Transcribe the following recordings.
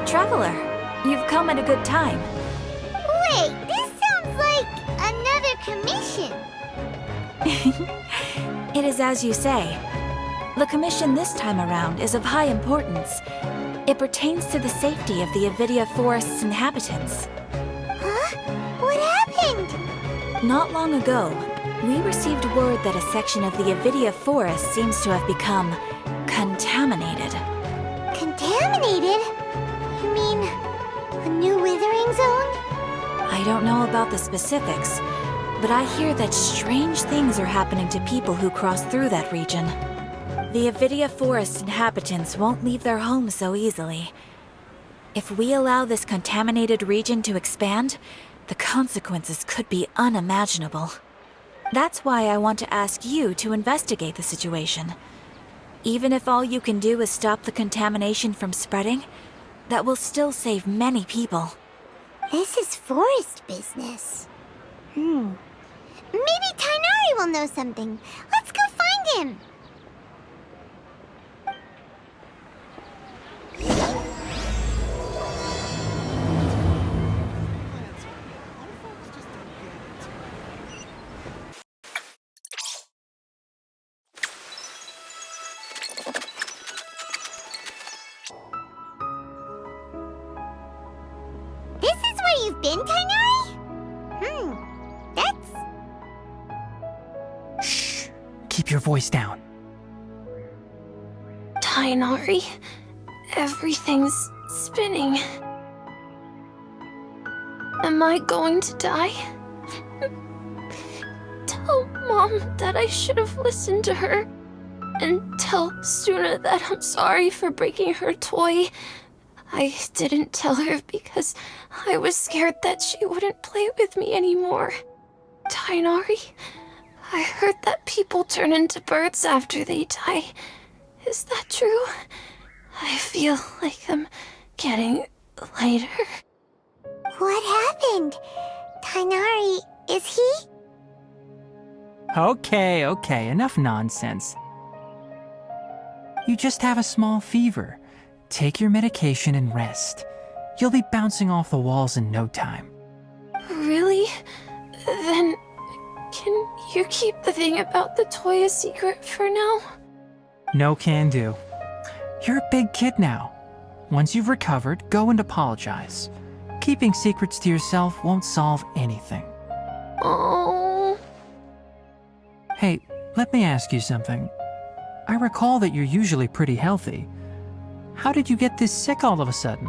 Traveler, you've come at a good time. Wait, this sounds like another commission. It is as you say. The commission this time around is of high importance. It pertains to the safety of the Avidia Forest's inhabitants. Huh? What happened? Not long ago, we received word that a section of the Avidia Forest seems to have become contaminated. Contaminated? You mean a new withering zone? I don't know about the specifics, but I hear that strange things are happening to people who cross through that region. The Avidia Forest inhabitants won't leave their homes so easily. If we allow this contaminated region to expand, the consequences could be unimaginable. That's why I want to ask you to investigate the situation. Even if all you can do is stop the contamination from spreading, that will still save many people. This is forest business. Maybe Tainari will know something. Let's go find him. This is where you've been, Tainari? That's... Shh! Keep your voice down. Tainari, everything's spinning. Am I going to die? Tell Mom that I should have listened to her. And tell Suna that I'm sorry for breaking her toy. I didn't tell her because I was scared that she wouldn't play with me anymore. Tainari, I heard that people turn into birds after they die. Is that true? I feel like I'm getting lighter. What happened? Tainari, is he? Okay, enough nonsense. You just have a small fever. Take your medication and rest. You'll be bouncing off the walls in no time. Really? Then, can you keep the thing about the toy a secret for now? No can do. You're a big kid now. Once you've recovered, go and apologize. Keeping secrets to yourself won't solve anything. Oh. Hey, let me ask you something. I recall that you're usually pretty healthy. How did you get this sick all of a sudden?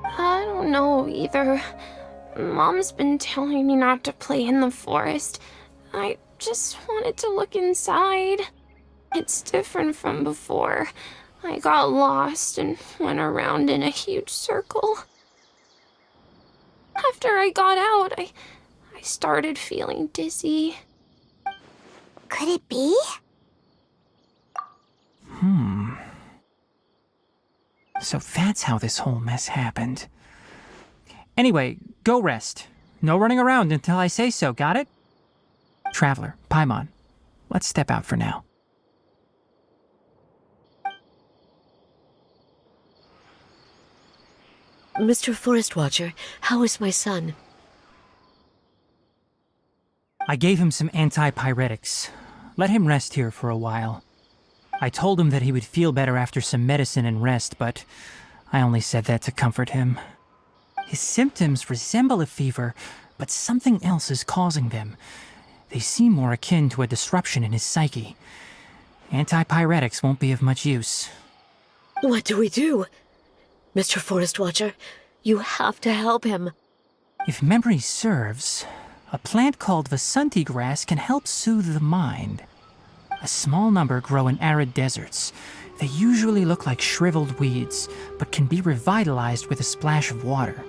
I don't know either. Mom's been telling me not to play in the forest. I just wanted to look inside. It's different from before. I got lost and went around in a huge circle. After I got out, I started feeling dizzy. Could it be? So that's how this whole mess happened. Anyway, go rest. No running around until I say so, got it? Traveler, Paimon, let's step out for now. Mr. Forest Watcher, how is my son? I gave him some antipyretics. Let him rest here for a while. I told him that he would feel better after some medicine and rest, but I only said that to comfort him. His symptoms resemble a fever, but something else is causing them. They seem more akin to a disruption in his psyche. Antipyretics won't be of much use. What do we do? Mr. Forest Watcher, you have to help him. If memory serves, a plant called Vasanti grass can help soothe the mind. A small number grow in arid deserts. They usually look like shriveled weeds, but can be revitalized with a splash of water.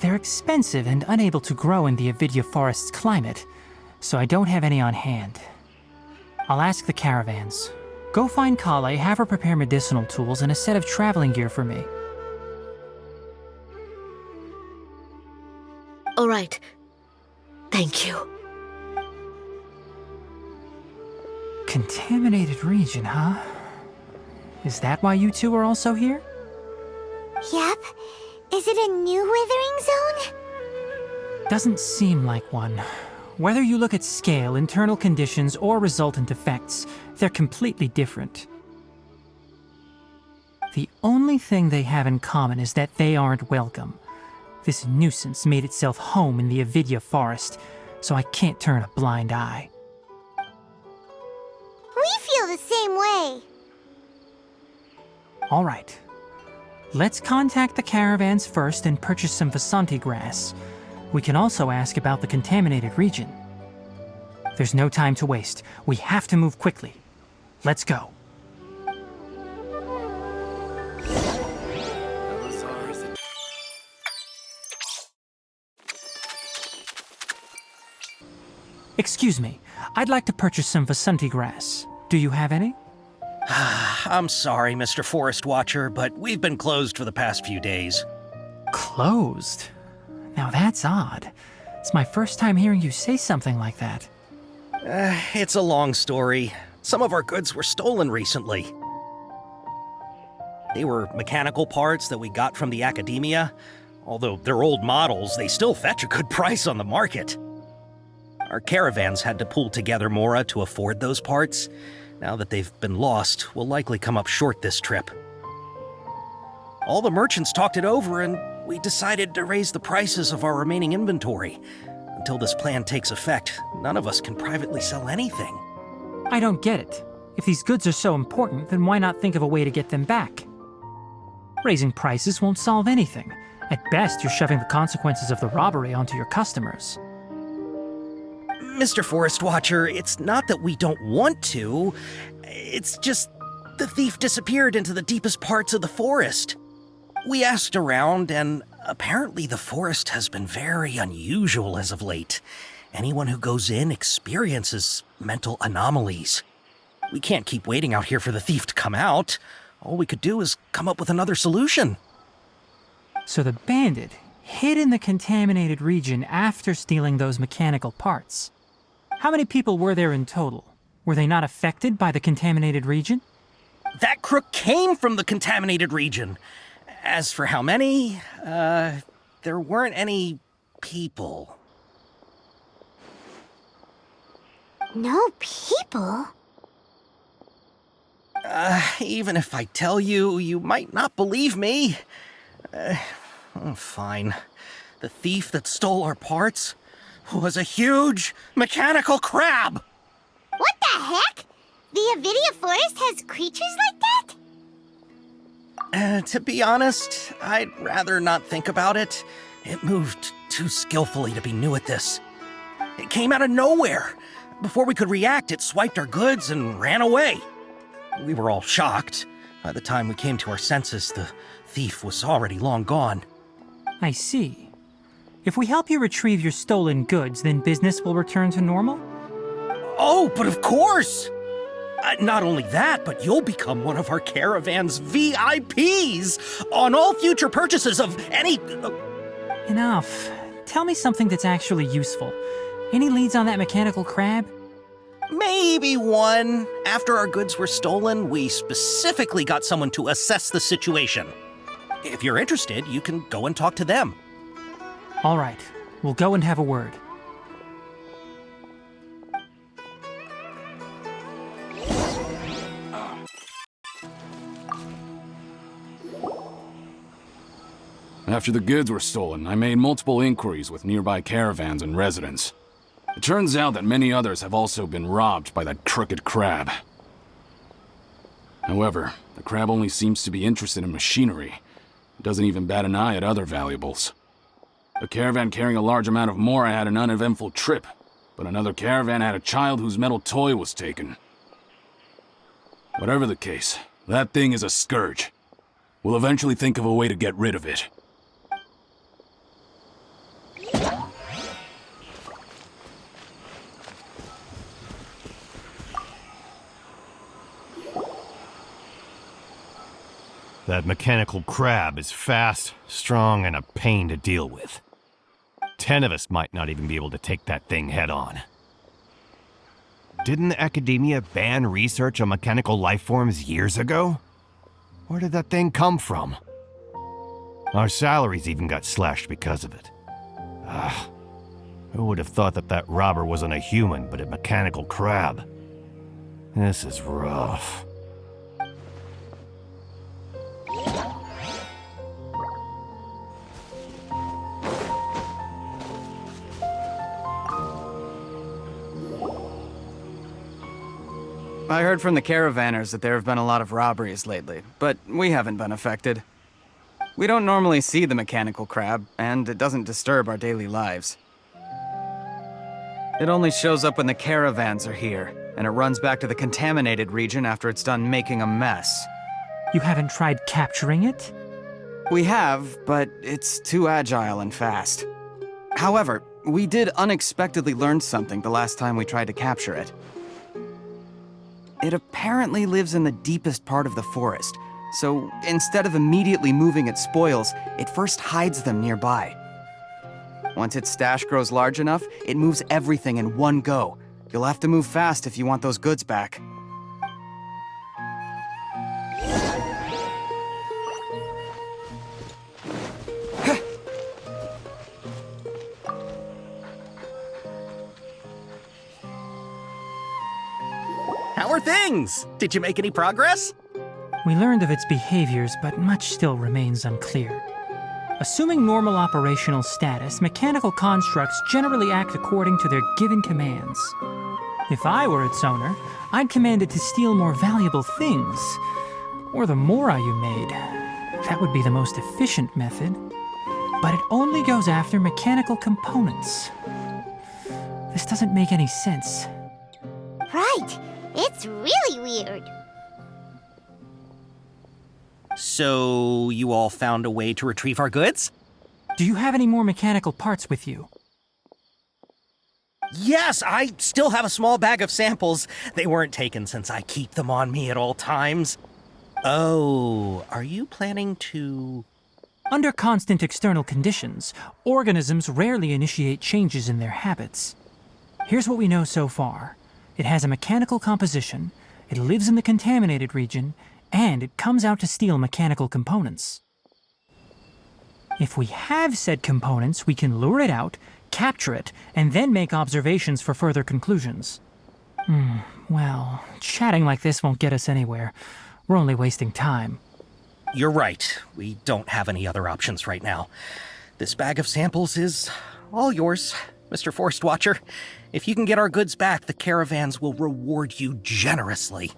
They're expensive and unable to grow in the Avidia Forest's climate, so I don't have any on hand. I'll ask the caravans. Go find Kale, have her prepare medicinal tools and a set of traveling gear for me. All right. Thank you. Contaminated region, huh? Is that why you two are also here? Yep. Is it a new withering zone? Doesn't seem like one. Whether you look at scale, internal conditions, or resultant effects, they're completely different. The only thing they have in common is that they aren't welcome. This nuisance made itself home in the Avidya forest, so I can't turn a blind eye. We feel the same way. All right. Let's contact the caravans first and purchase some Vasanti grass. We can also ask about the contaminated region. There's no time to waste. We have to move quickly. Let's go. Excuse me. I'd like to purchase some Vasanti grass. Do you have any? I'm sorry, Mr. Forest Watcher, but we've been closed for the past few days. Closed? Now that's odd. It's my first time hearing you say something like that. It's a long story. Some of our goods were stolen recently. They were mechanical parts that we got from the academia. Although they're old models, they still fetch a good price on the market. Our caravans had to pull together more to afford those parts. Now that they've been lost, we'll likely come up short this trip. All the merchants talked it over, and we decided to raise the prices of our remaining inventory. Until this plan takes effect, none of us can privately sell anything. I don't get it. If these goods are so important, then why not think of a way to get them back? Raising prices won't solve anything. At best, you're shoving the consequences of the robbery onto your customers. Mr. Forest Watcher, it's not that we don't want to. It's just the thief disappeared into the deepest parts of the forest. We asked around, and apparently the forest has been very unusual as of late. Anyone who goes in experiences mental anomalies. We can't keep waiting out here for the thief to come out. All we could do is come up with another solution. So the bandit hid in the contaminated region after stealing those mechanical parts. How many people were there in total? Were they not affected by the contaminated region? That crook came from the contaminated region. As for how many, there weren't any people. No people? Even if I tell you, you might not believe me. Fine. The thief that stole our parts was a huge mechanical crab! What the heck? The Avidya forest has creatures like that? To be honest, I'd rather not think about it. It moved too skillfully to be new at this. It came out of nowhere. Before we could react, it swiped our goods and ran away. We were all shocked. By the time we came to our senses, the thief was already long gone. I see. If we help you retrieve your stolen goods, then business will return to normal? Oh, but of course! Not only that, but you'll become one of our caravan's VIPs on all future purchases of any... Enough. Tell me something that's actually useful. Any leads on that mechanical crab? Maybe one. After our goods were stolen, we specifically got someone to assess the situation. If you're interested, you can go and talk to them. All right. We'll go and have a word. After the goods were stolen, I made multiple inquiries with nearby caravans and residents. It turns out that many others have also been robbed by that crooked crab. However, the crab only seems to be interested in machinery. It doesn't even bat an eye at other valuables. A caravan carrying a large amount of mora had an uneventful trip, but another caravan had a child whose metal toy was taken. Whatever the case, that thing is a scourge. We'll eventually think of a way to get rid of it. That mechanical crab is fast, strong, and a pain to deal with. 10 of us might not even be able to take that thing head on. Didn't the academia ban research on mechanical life forms years ago? Where did that thing come from? Our salaries even got slashed because of it. Ah, who would have thought that that robber wasn't a human, but a mechanical crab? This is rough. I heard from the caravanners that there have been a lot of robberies lately, but we haven't been affected. We don't normally see the mechanical crab, and it doesn't disturb our daily lives. It only shows up when the caravans are here, and it runs back to the contaminated region after it's done making a mess. You haven't tried capturing it? We have, but it's too agile and fast. However, we did unexpectedly learn something the last time we tried to capture it. It apparently lives in the deepest part of the forest, so instead of immediately moving its spoils, it first hides them nearby. Once its stash grows large enough, it moves everything in one go. You'll have to move fast if you want those goods back. How are things? Did you make any progress? We learned of its behaviors, but much still remains unclear. Assuming normal operational status, mechanical constructs generally act according to their given commands. If I were its owner, I'd command it to steal more valuable things. Or the mora you made. That would be the most efficient method. But it only goes after mechanical components. This doesn't make any sense. Right. It's really weird. So, you all found a way to retrieve our goods? Do you have any more mechanical parts with you? Yes, I still have a small bag of samples. They weren't taken since I keep them on me at all times. Oh, are you planning to... Under constant external conditions, organisms rarely initiate changes in their habits. Here's what we know so far. It has a mechanical composition, it lives in the contaminated region, and it comes out to steal mechanical components. If we have said components, we can lure it out, capture it, and then make observations for further conclusions. Well, chatting like this won't get us anywhere. We're only wasting time. You're right. We don't have any other options right now. This bag of samples is all yours, Mr. Forest Watcher. If you can get our goods back, the caravans will reward you generously.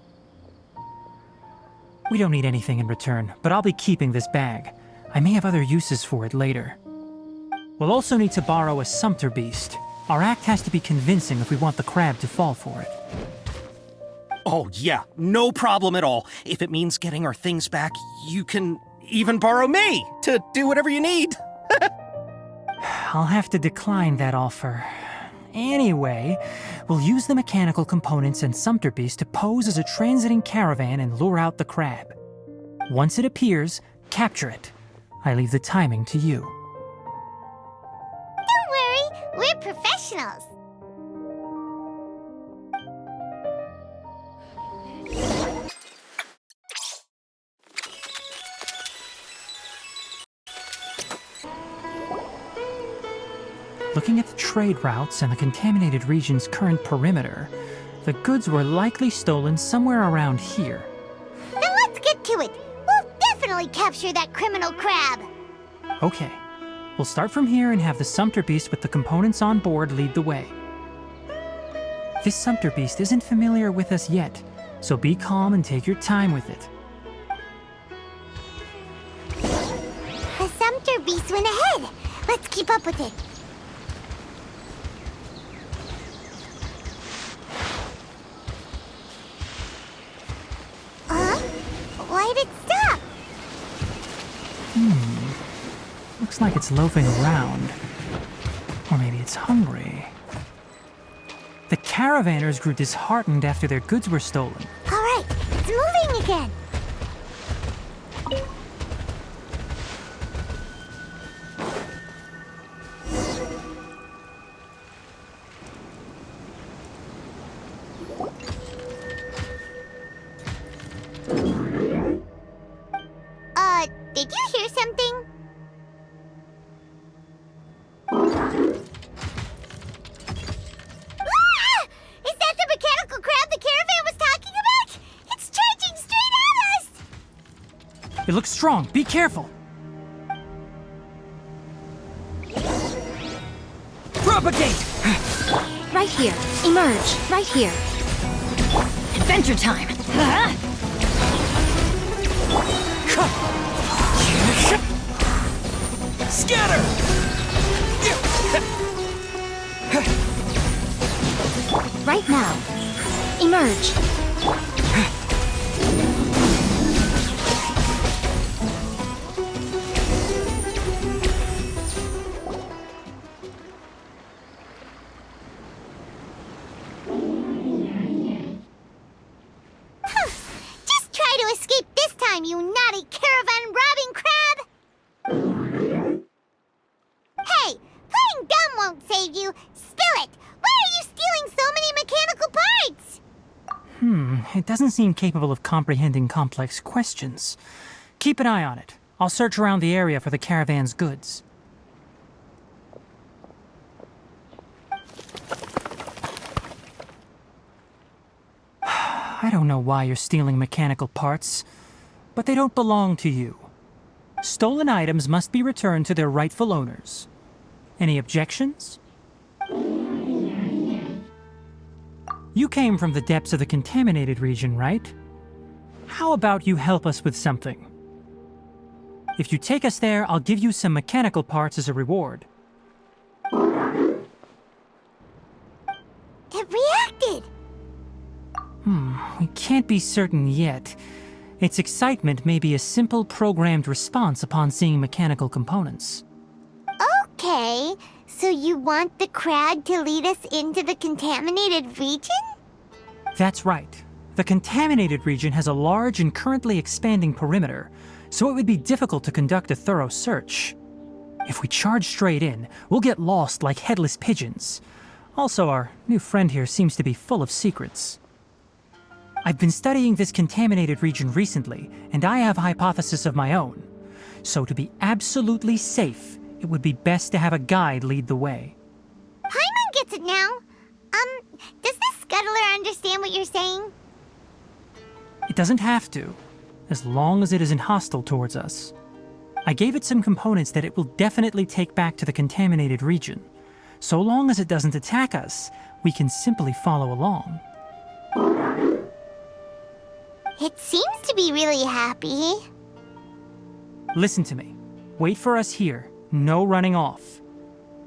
We don't need anything in return, but I'll be keeping this bag. I may have other uses for it later. We'll also need to borrow a sumpter beast. Our act has to be convincing if we want the crab to fall for it. Oh, yeah, no problem at all. If it means getting our things back, you can even borrow me to do whatever you need. I'll have to decline that offer. Anyway, we'll use the mechanical components and sumpter beast to pose as a transiting caravan and lure out the crab. Once it appears, capture it. I leave the timing to you. Don't worry, we're professionals. Looking at the trade routes and the contaminated region's current perimeter, the goods were likely stolen somewhere around here. Then let's get to it. We'll definitely capture that criminal crab. Okay, we'll start from here and have the sumpter beast with the components on board lead the way. This sumpter beast isn't familiar with us yet, so be calm and take your time with it. The sumpter beast went ahead. Let's keep up with it. Why'd it stop? Looks like it's loafing around. Or maybe it's hungry. The caravanners grew disheartened after their goods were stolen. All right, it's moving again. Did you hear something? It looks strong. Be careful. Propagate! Right here. Emerge. Right here. Adventure time. Scatter! Right now. Emerge. Just try to escape this time, you naughty caravan robbing crab! Hey, playing dumb won't save you. Spill it! Why are you stealing so many mechanical parts? It doesn't seem capable of comprehending complex questions. Keep an eye on it. I'll search around the area for the caravan's goods. I don't know why you're stealing mechanical parts, but they don't belong to you. Stolen items must be returned to their rightful owners. Any objections? You came from the depths of the contaminated region, right? How about you help us with something? If you take us there, I'll give you some mechanical parts as a reward. It reacted! We can't be certain yet. Its excitement may be a simple programmed response upon seeing mechanical components. Okay, so you want the crab to lead us into the contaminated region? That's right. The contaminated region has a large and currently expanding perimeter, so it would be difficult to conduct a thorough search. If we charge straight in, we'll get lost like headless pigeons. Also, our new friend here seems to be full of secrets. I've been studying this contaminated region recently, and I have a hypothesis of my own. So to be absolutely safe, it would be best to have a guide lead the way. Paimon gets it now. Does the scuttler understand what you're saying? It doesn't have to, as long as it isn't hostile towards us. I gave it some components that it will definitely take back to the contaminated region. So long as it doesn't attack us, we can simply follow along. It seems to be really happy. Listen to me. Wait for us here. No running off.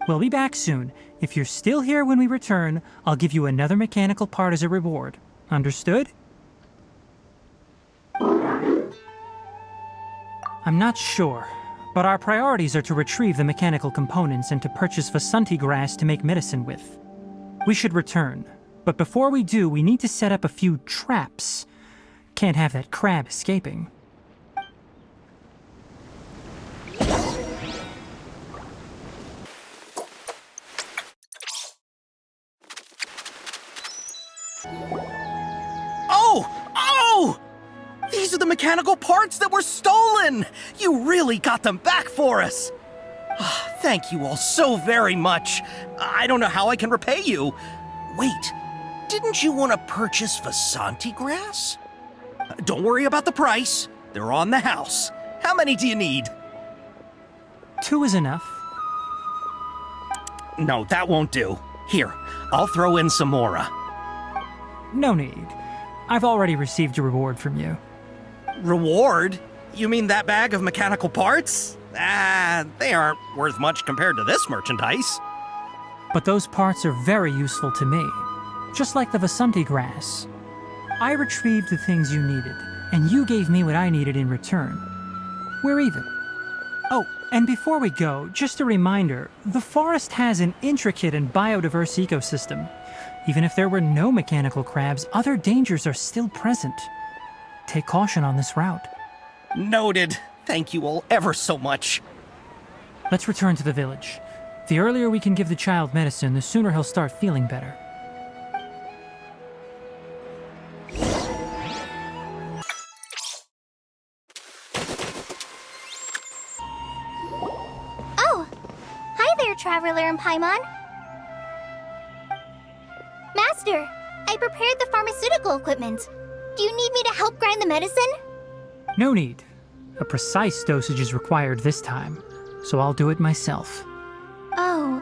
We'll be back soon. If you're still here when we return, I'll give you another mechanical part as a reward. Understood? I'm not sure, but our priorities are to retrieve the mechanical components and to purchase Vasanti grass to make medicine with. We should return, but before we do, we need to set up a few traps. Can't have that crab escaping. Oh! These are the mechanical parts that were stolen! You really got them back for us! Thank you all so very much. I don't know how I can repay you. Wait, didn't you want to purchase Vasanti grass? Don't worry about the price. They're on the house. How many do you need? 2 is enough. No, that won't do. Here, I'll throw in some more. No need. I've already received a reward from you. Reward? You mean that bag of mechanical parts? They aren't worth much compared to this merchandise. But those parts are very useful to me. Just like the Vasanti grass. I retrieved the things you needed, and you gave me what I needed in return. We're even. Oh, and before we go, just a reminder, the forest has an intricate and biodiverse ecosystem. Even if there were no mechanical crabs, other dangers are still present. Take caution on this route. Noted. Thank you all ever so much. Let's return to the village. The earlier we can give the child medicine, the sooner he'll start feeling better. Oh! Hi there, Traveler and Paimon. Master, I prepared the pharmaceutical equipment. Do you need me to help grind the medicine? No need. A precise dosage is required this time, so I'll do it myself. Oh,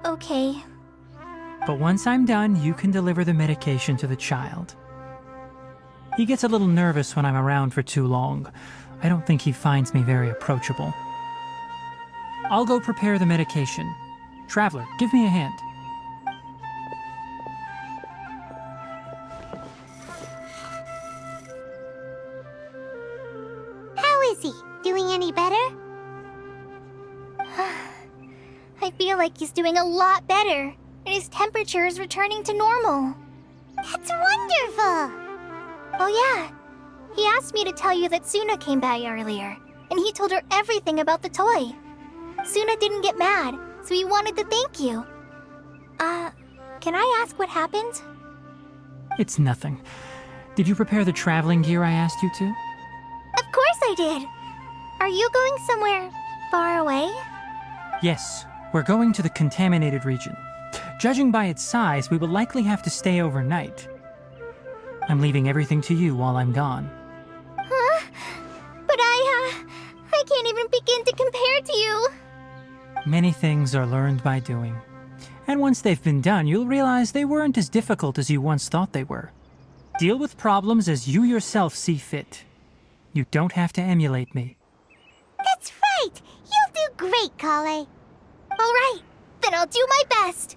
okay. But once I'm done, you can deliver the medication to the child. He gets a little nervous when I'm around for too long. I don't think he finds me very approachable. I'll go prepare the medication. Traveler, give me a hand. How is he? Doing any better? I feel like he's doing a lot better, and his temperature is returning to normal. That's wonderful! Oh yeah, he asked me to tell you that Suna came by earlier, and he told her everything about the toy. Suna didn't get mad, so he wanted to thank you. Can I ask what happened? It's nothing. Did you prepare the traveling gear I asked you to? Of course I did! Are you going somewhere far away? Yes, we're going to the contaminated region. Judging by its size, we will likely have to stay overnight. I'm leaving everything to you while I'm gone. Huh? But I can't even begin to compare to you. Many things are learned by doing. And once they've been done, you'll realize they weren't as difficult as you once thought they were. Deal with problems as you yourself see fit. You don't have to emulate me. That's right! You'll do great, Kale. Alright, then I'll do my best.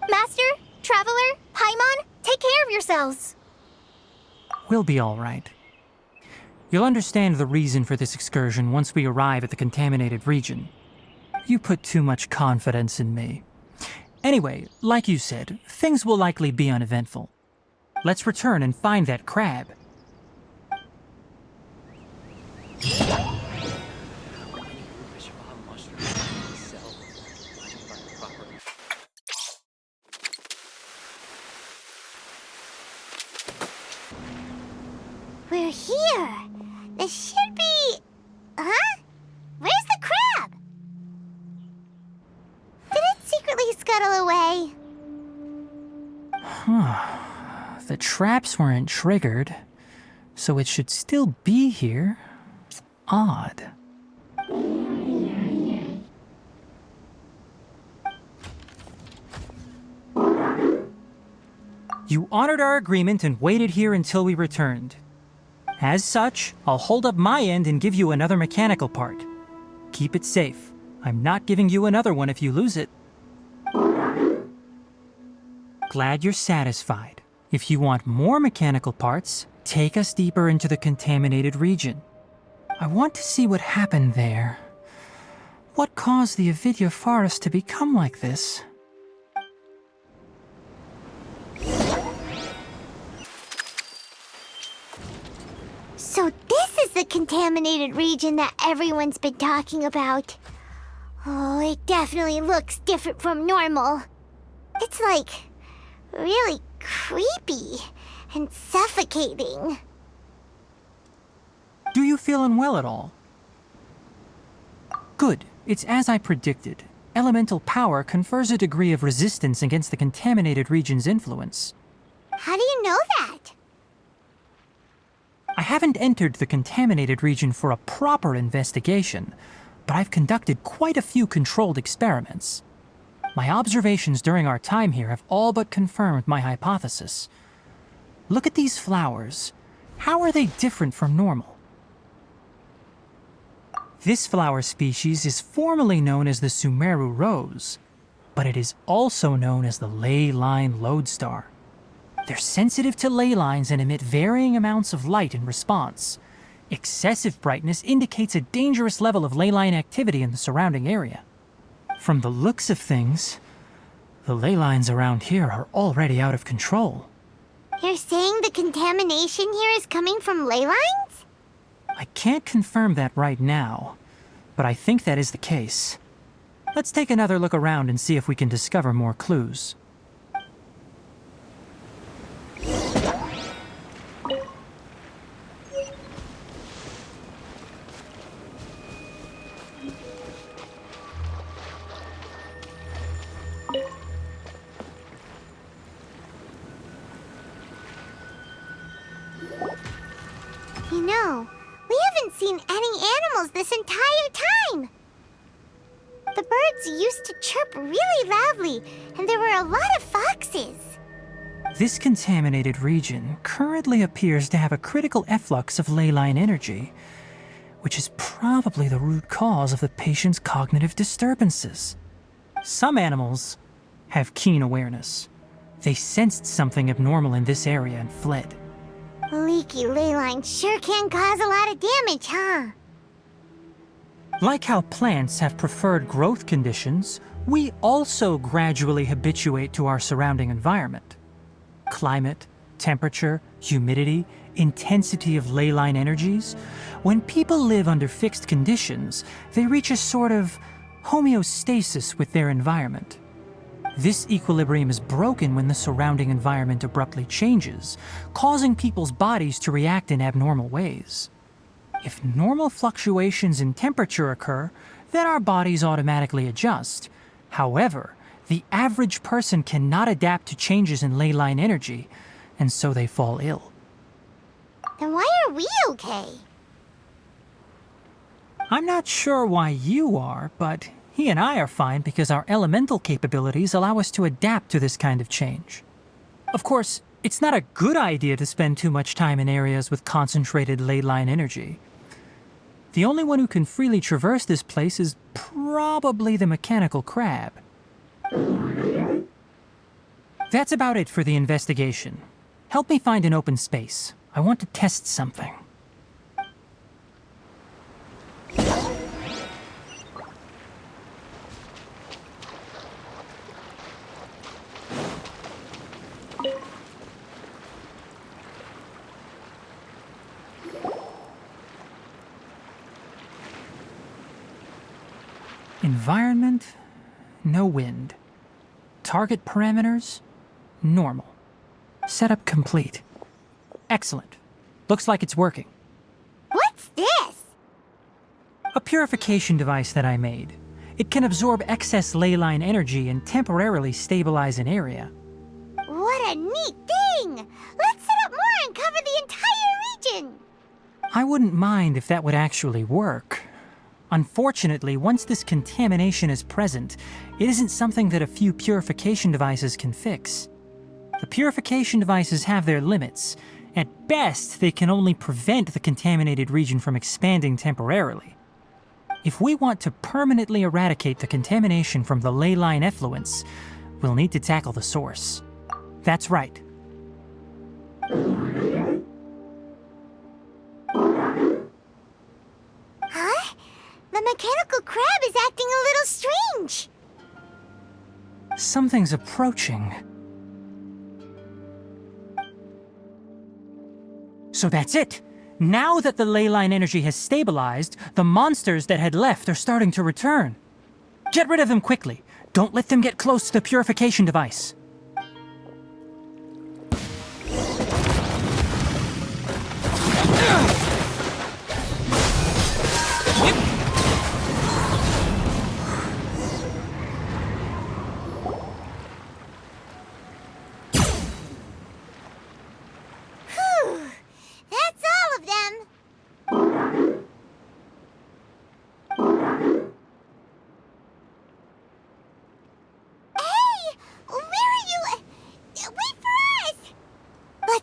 Master, Traveler, Paimon, take care of yourselves. We'll be all right. You'll understand the reason for this excursion once we arrive at the contaminated region. You put too much confidence in me. Anyway, like you said, things will likely be uneventful. Let's return and find that crab. We're here. This should be... Huh? Where's the crab? Did it secretly scuttle away? The traps weren't triggered, so it should still be here. Odd. You honored our agreement and waited here until we returned. As such, I'll hold up my end and give you another mechanical part. Keep it safe. I'm not giving you another one if you lose it. Glad you're satisfied. If you want more mechanical parts, take us deeper into the contaminated region. I want to see what happened there. What caused the Avidya forest to become like this? So this is the contaminated region that everyone's been talking about. Oh, it definitely looks different from normal. It's like really creepy and suffocating. Do you feel unwell at all? Good. It's as I predicted. Elemental power confers a degree of resistance against the contaminated region's influence. How do you know that? I haven't entered the contaminated region for a proper investigation, but I've conducted quite a few controlled experiments. My observations during our time here have all but confirmed my hypothesis. Look at these flowers. How are they different from normal? This flower species is formally known as the Sumeru rose, but it is also known as the ley line lodestar. They're sensitive to ley lines and emit varying amounts of light in response. Excessive brightness indicates a dangerous level of ley line activity in the surrounding area. From the looks of things, the ley lines around here are already out of control. You're saying the contamination here is coming from ley lines? I can't confirm that right now, but I think that is the case. Let's take another look around and see if we can discover more clues. You know, we seen any animals this entire time. The birds used to chirp really loudly, and there were a lot of foxes. This contaminated region currently appears to have a critical efflux of ley line energy, which is probably the root cause of the patient's cognitive disturbances. Some animals have keen awareness. They sensed something abnormal in this area and fled. Leaky ley lines sure can cause a lot of damage, huh? Like how plants have preferred growth conditions, we also gradually habituate to our surrounding environment. Climate, temperature, humidity, intensity of ley line energies. When people live under fixed conditions, they reach a sort of homeostasis with their environment. This equilibrium is broken when the surrounding environment abruptly changes, causing people's bodies to react in abnormal ways. If normal fluctuations in temperature occur, then our bodies automatically adjust. However, the average person cannot adapt to changes in ley line energy, and so they fall ill. Then why are we okay? I'm not sure why you are, but he and I are fine because our elemental capabilities allow us to adapt to this kind of change. Of course, it's not a good idea to spend too much time in areas with concentrated ley line energy. The only one who can freely traverse this place is probably the mechanical crab. That's about it for the investigation. Help me find an open space. I want to test something. Environment, no wind. Target parameters, normal. Setup complete. Excellent. Looks like it's working. What's this? A purification device that I made. It can absorb excess ley line energy and temporarily stabilize an area. What a neat thing! Let's set up more and cover the entire region! I wouldn't mind if that would actually work. Unfortunately, once this contamination is present, it isn't something that a few purification devices can fix. The purification devices have their limits. At best, they can only prevent the contaminated region from expanding temporarily. If we want to permanently eradicate the contamination from the ley line effluents, we'll need to tackle the source. That's right. Huh? The mechanical crab is acting a little strange. Something's approaching. So that's it. Now that the ley line energy has stabilized, the monsters that had left are starting to return. Get rid of them quickly. Don't let them get close to the purification device.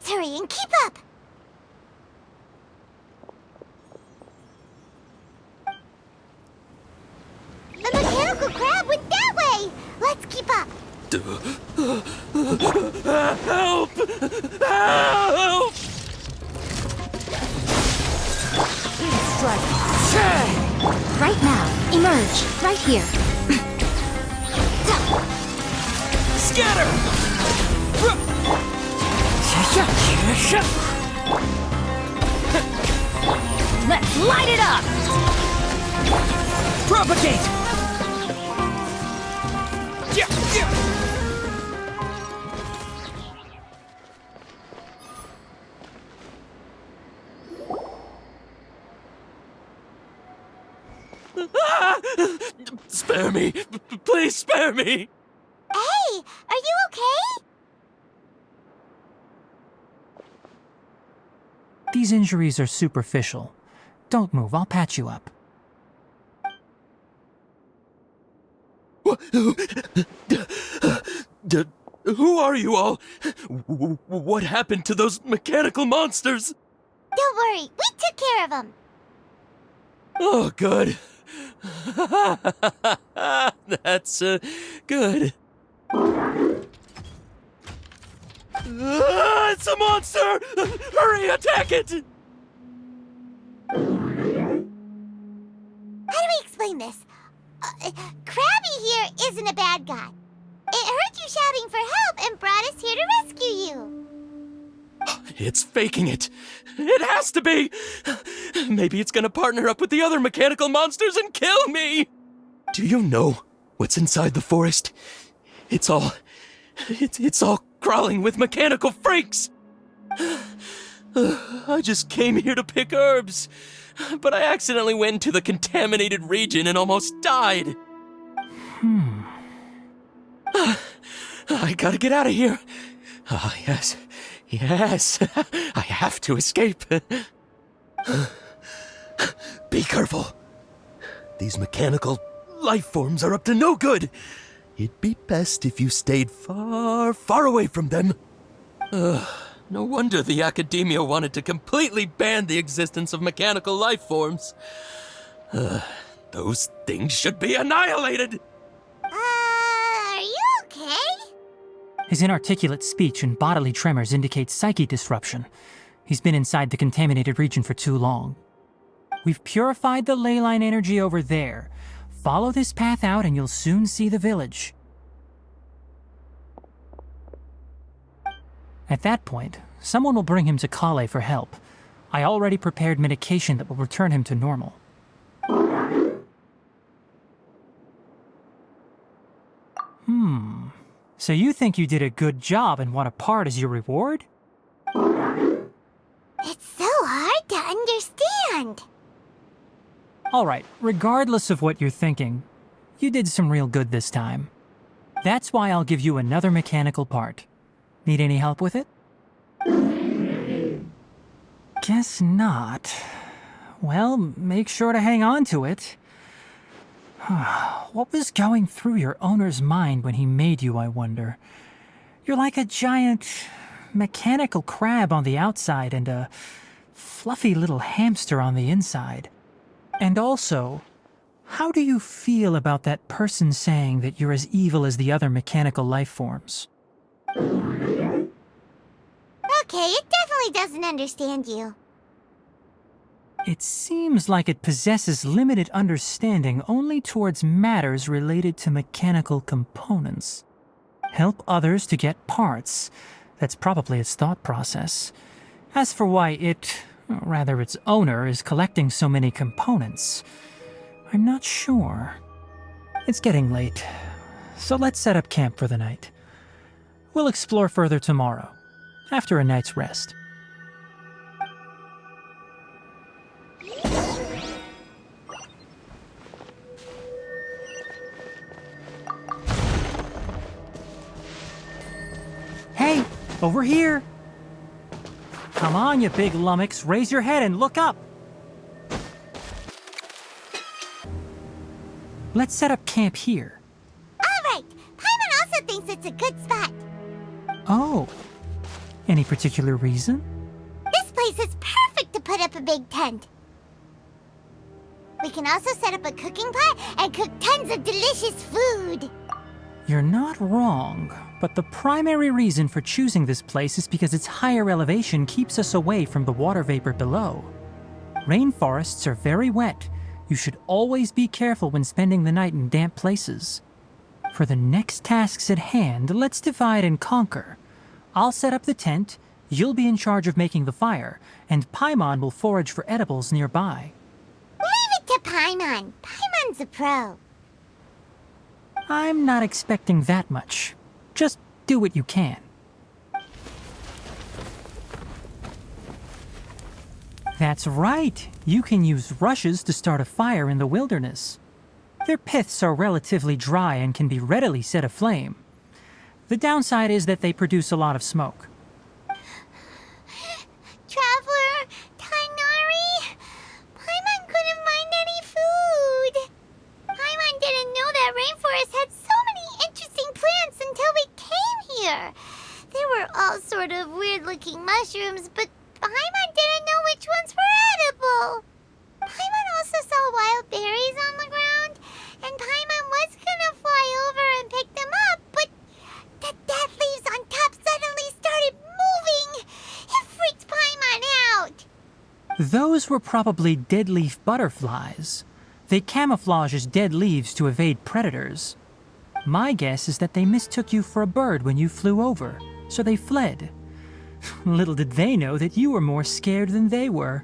Hurry and keep up! The mechanical crab went that way! Let's keep up! Help! Help! Strike. Right now. Emerge. Right here. Scatter! Let's light it up! Propagate! Spare me! Please spare me! Hey! Are you okay? These injuries are superficial. Don't move, I'll patch you up. Who are you all? What happened to those mechanical monsters? Don't worry, we took care of them. Oh, good. That's good. It's a monster! Hurry, attack it! How do we explain this? Krabby here isn't a bad guy. It heard you shouting for help and brought us here to rescue you. It's faking it. It has to be. Maybe it's gonna partner up with the other mechanical monsters and kill me. Do you know what's inside the forest? It's all crawling with mechanical freaks. I just came here to pick herbs, but I accidentally went into the contaminated region and almost died. I gotta get out of here. Ah, yes. Yes. I have to escape. Be careful. These mechanical life forms are up to no good. It'd be best if you stayed far, far away from them. No wonder the Academia wanted to completely ban the existence of mechanical life forms. Those things should be annihilated! Are you okay? His inarticulate speech and bodily tremors indicate psyche disruption. He's been inside the contaminated region for too long. We've purified the ley line energy over there. Follow this path out and you'll soon see the village. At that point, someone will bring him to Kale for help. I already prepared medication that will return him to normal. So you think you did a good job and want a part as your reward? It's so hard to understand. Alright, regardless of what you're thinking, you did some real good this time. That's why I'll give you another mechanical part. Need any help with it? Guess not. Well, make sure to hang on to it. What was going through your owner's mind when he made you, I wonder? You're like a giant mechanical crab on the outside and a fluffy little hamster on the inside. And also, how do you feel about that person saying that you're as evil as the other mechanical life forms? Okay, it definitely doesn't understand you. It seems like it possesses limited understanding only towards matters related to mechanical components. Help others to get parts. That's probably its thought process. As for why it, or rather its owner, is collecting so many components, I'm not sure. It's getting late, so let's set up camp for the night. We'll explore further tomorrow, after a night's rest. Hey, over here! Come on, you big lummox, raise your head and look up! Let's set up camp here. Alright, Paimon also thinks it's a good spot. Oh, any particular reason? This place is perfect to put up a big tent. We can also set up a cooking pot and cook tons of delicious food. You're not wrong, but the primary reason for choosing this place is because its higher elevation keeps us away from the water vapor below. Rainforests are very wet. You should always be careful when spending the night in damp places. For the next tasks at hand, let's divide and conquer. I'll set up the tent, you'll be in charge of making the fire, and Paimon will forage for edibles nearby. Leave it to Paimon. Paimon's a pro. I'm not expecting that much. Just do what you can. That's right. You can use rushes to start a fire in the wilderness. Their piths are relatively dry and can be readily set aflame. The downside is that they produce a lot of smoke. Traveler, Tainari, Paimon were all sort of weird-looking mushrooms, but Paimon didn't know which ones were edible. Paimon also saw wild berries on the ground, and Paimon was gonna fly over and pick them up, but the dead leaves on top suddenly started moving. It freaked Paimon out. Those were probably dead leaf butterflies. They camouflage as dead leaves to evade predators. My guess is that they mistook you for a bird when you flew over, so they fled. Little did they know that you were more scared than they were.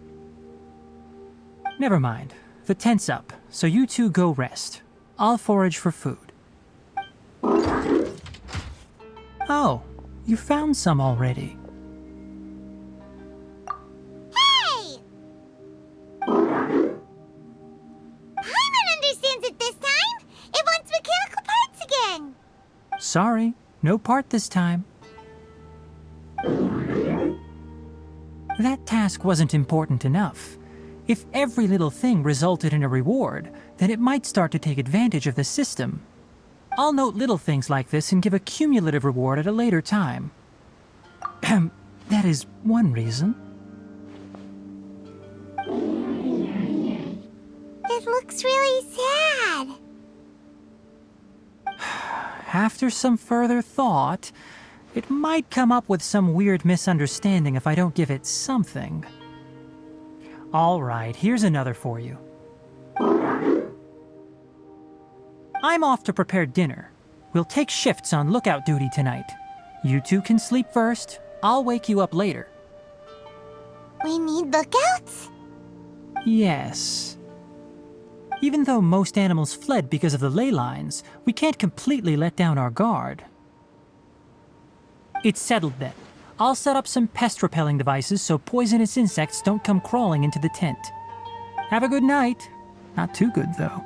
Never mind. The tent's up, so you two go rest. I'll forage for food. Oh, you found some already. Hey! Paimon understands it this time. It wants mechanical parts again. Sorry, no part this time. That task wasn't important enough. If every little thing resulted in a reward, then it might start to take advantage of the system. I'll note little things like this and give a cumulative reward at a later time. That is one reason. It looks really sad. After some further thought, it might come up with some weird misunderstanding if I don't give it something. All right, here's another for you. I'm off to prepare dinner. We'll take shifts on lookout duty tonight. You two can sleep first. I'll wake you up later. We need lookouts? Yes. Even though most animals fled because of the ley lines, we can't completely let down our guard. It's settled then. I'll set up some pest-repelling devices so poisonous insects don't come crawling into the tent. Have a good night. Not too good, though.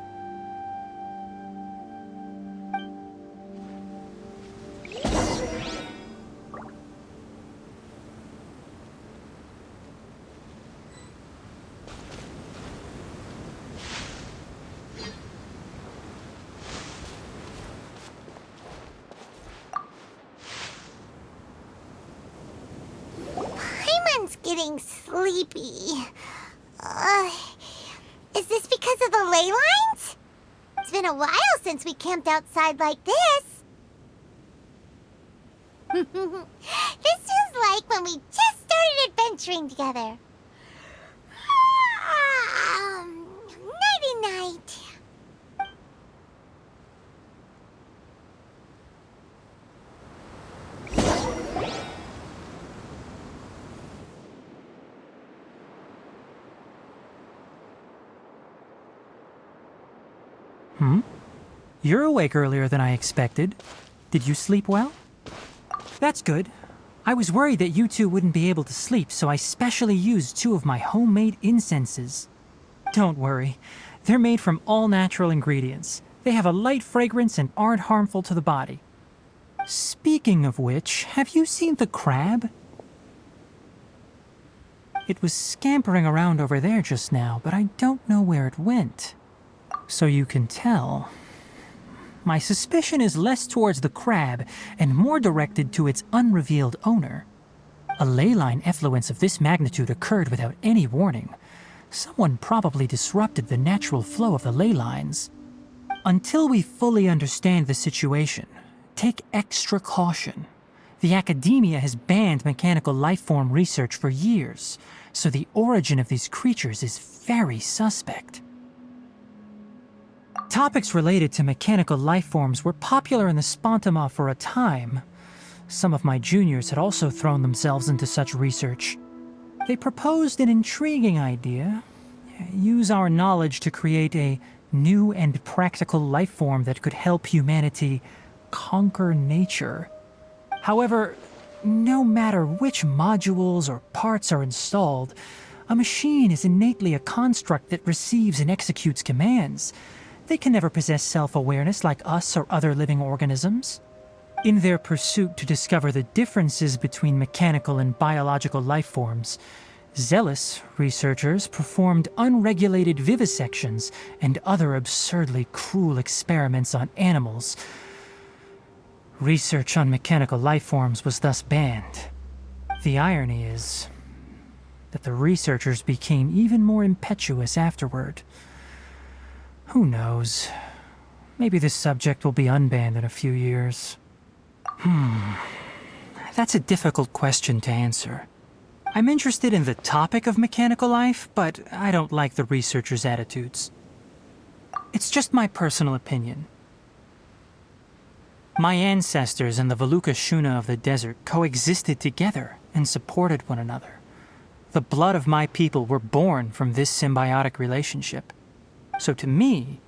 Getting sleepy. Is this because of the ley lines? It's been a while since we camped outside like this. This feels like when we just started adventuring together. Nighty-night. You're awake earlier than I expected. Did you sleep well? That's good. I was worried that you two wouldn't be able to sleep, so I specially used 2 of my homemade incenses. Don't worry. They're made from all natural ingredients. They have a light fragrance and aren't harmful to the body. Speaking of which, have you seen the crab? It was scampering around over there just now, but I don't know where it went. So you can tell. My suspicion is less towards the crab and more directed to its unrevealed owner. A ley line effluence of this magnitude occurred without any warning. Someone probably disrupted the natural flow of the ley lines. Until we fully understand the situation, take extra caution. The academia has banned mechanical lifeform research for years, so the origin of these creatures is very suspect. Topics related to mechanical lifeforms were popular in the Spontama for a time. Some of my juniors had also thrown themselves into such research. They proposed an intriguing idea. Use our knowledge to create a new and practical lifeform that could help humanity conquer nature. However, no matter which modules or parts are installed, a machine is innately a construct that receives and executes commands. They can never possess self-awareness like us or other living organisms. In their pursuit to discover the differences between mechanical and biological life forms, zealous researchers performed unregulated vivisections and other absurdly cruel experiments on animals. Research on mechanical life forms was thus banned. The irony is that the researchers became even more impetuous afterward. Who knows? Maybe this subject will be unbanned in a few years. That's a difficult question to answer. I'm interested in the topic of mechanical life, but I don't like the researchers' attitudes. It's just my personal opinion. My ancestors and the Vulpes Shuna of the desert coexisted together and supported one another. The blood of my people were born from this symbiotic relationship. So to me,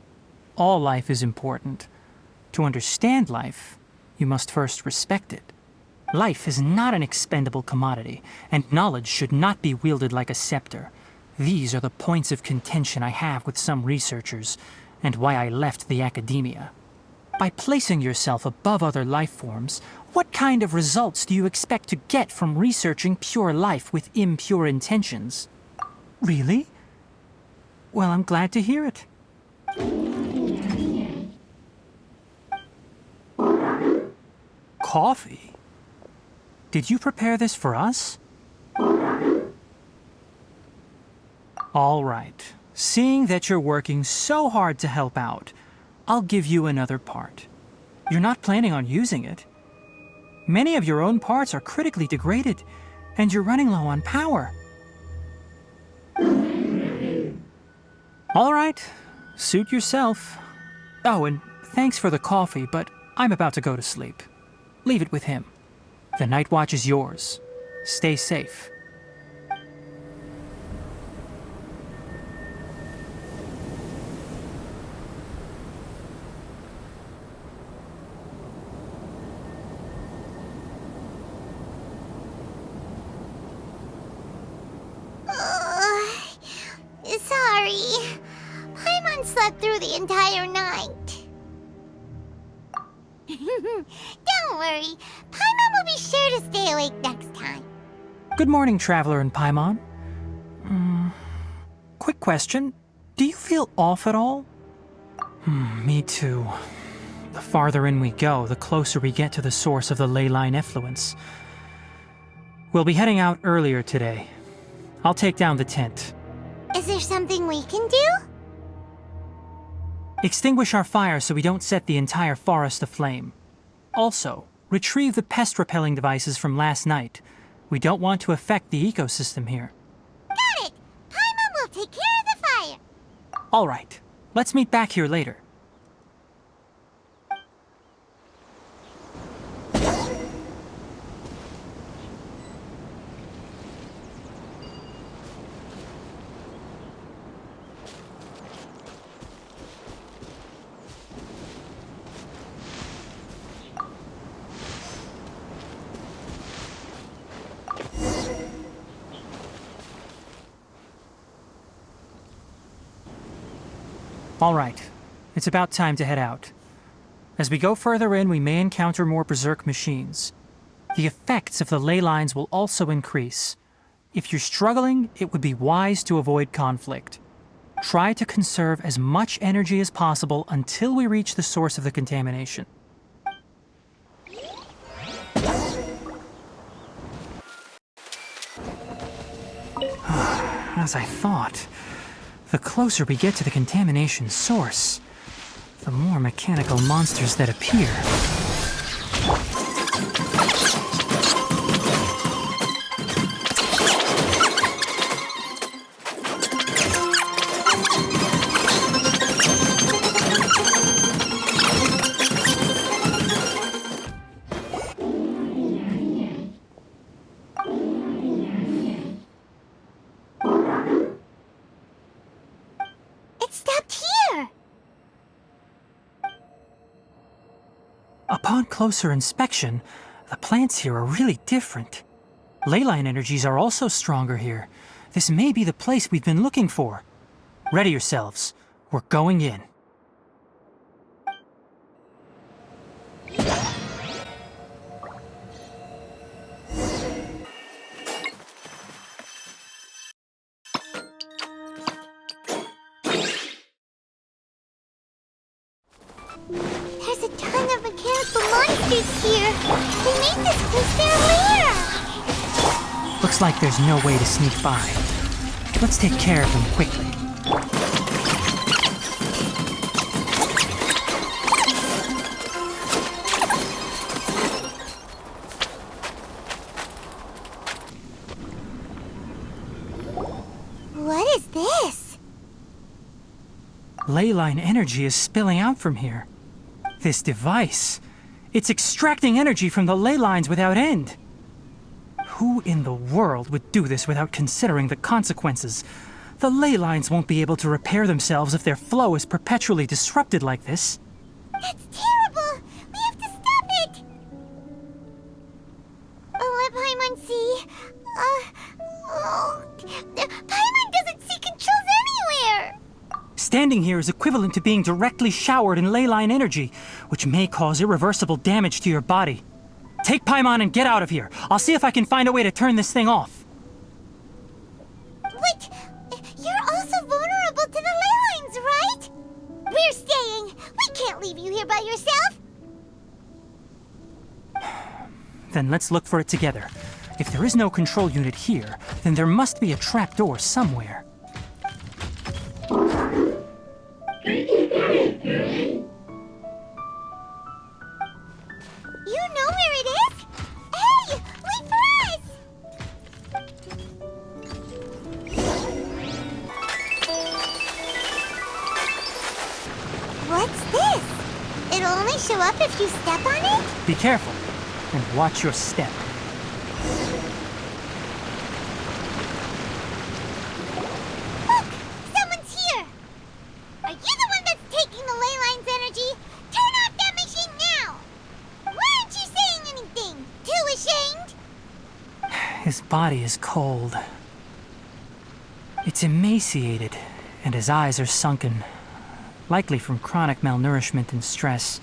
all life is important. To understand life, you must first respect it. Life is not an expendable commodity, and knowledge should not be wielded like a scepter. These are the points of contention I have with some researchers, and why I left the academia. By placing yourself above other life forms, what kind of results do you expect to get from researching pure life with impure intentions? Really? Well, I'm glad to hear it. Coffee? Did you prepare this for us? All right. Seeing that you're working so hard to help out, I'll give you another part. You're not planning on using it. Many of your own parts are critically degraded, and you're running low on power. All right, suit yourself. Oh, and thanks for the coffee, but I'm about to go to sleep. Leave it with him. The night watch is yours. Stay safe. Sorry. Paimon slept through the entire night. Don't worry. Paimon will be sure to stay awake next time. Good morning, Traveler and Paimon. Quick question. Do you feel off at all? Me too. The farther in we go, the closer we get to the source of the ley line effluence. We'll be heading out earlier today. I'll take down the tent. Is there something we can do? Extinguish our fire so we don't set the entire forest aflame. Also, retrieve the pest-repelling devices from last night. We don't want to affect the ecosystem here. Got it! Paimon will take care of the fire. All right. Let's meet back here later. All right, it's about time to head out. As we go further in, we may encounter more berserk machines. The effects of the ley lines will also increase. If you're struggling, it would be wise to avoid conflict. Try to conserve as much energy as possible until we reach the source of the contamination. As I thought. The closer we get to the contamination source, the more mechanical monsters that appear. Upon closer inspection, the plants here are really different. Ley line energies are also stronger here. This may be the place we've been looking for. Ready yourselves. We're going in. There's a ton of mechanical monsters Looks like there's no way to sneak by. Let's take care of them quickly. What is this? Leyline energy is spilling out from here. This device, it's extracting energy from the ley lines without end. Who in the world would do this without considering the consequences? The ley lines won't be able to repair themselves if their flow is perpetually disrupted like this. That's terrible! We have to stop it! Let Paimon see. Paimon doesn't see controls anywhere! Standing here is equivalent to being directly showered in leyline energy, which may cause irreversible damage to your body. Take Paimon and get out of here. I'll see if I can find a way to turn this thing off. Wait! You're also vulnerable to the ley lines, right? We're staying! We can't leave you here by yourself! Then let's look for it together. If there is no control unit here, then there must be a trapdoor somewhere. You know where it is? Hey! Wait for us! What's this? It'll only show up if you step on it? Be careful, and watch your step. Look! Someone's here! Are you the one that's taking the ley line's energy? Turn off that machine now! Why aren't you saying anything? Too ashamed? His body is cold. It's emaciated, and his eyes are sunken, likely from chronic malnourishment and stress.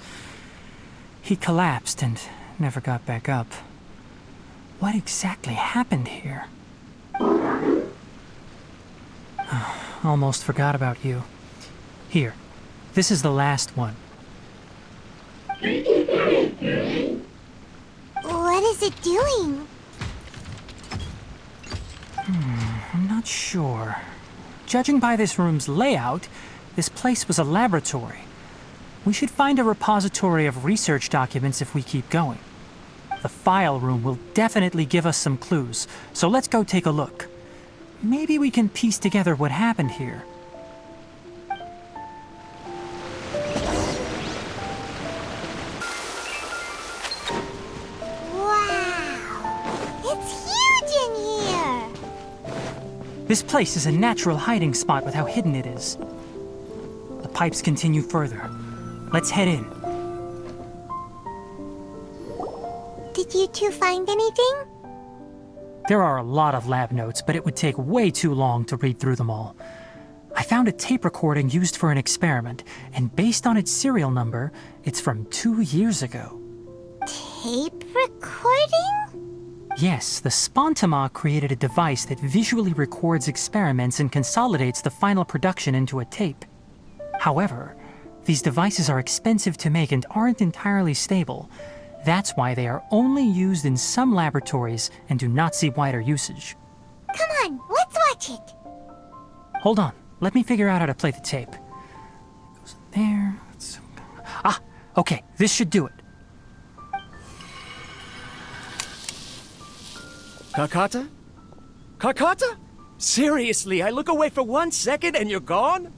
He collapsed and never got back up. What exactly happened here? Almost forgot about you. Here, this is the last one. What is it doing? I'm not sure. Judging by this room's layout, this place was a laboratory. We should find a repository of research documents if we keep going. The file room will definitely give us some clues, so let's go take a look. Maybe we can piece together what happened here. Wow! It's huge in here! This place is a natural hiding spot with how hidden it is. The pipes continue further. Let's head in. Did you two find anything? There are a lot of lab notes, but it would take way too long to read through them all. I found a tape recording used for an experiment, and based on its serial number, it's from 2 years ago. Tape recording? Yes, the Spontama created a device that visually records experiments and consolidates the final production into a tape. However, these devices are expensive to make and aren't entirely stable. That's why they are only used in some laboratories and do not see wider usage. Come on, let's watch it! Hold on, let me figure out how to play the tape. Goes there. Ah, okay, this should do it. Kakata? Kakata? Seriously, I look away for 1 second and you're gone?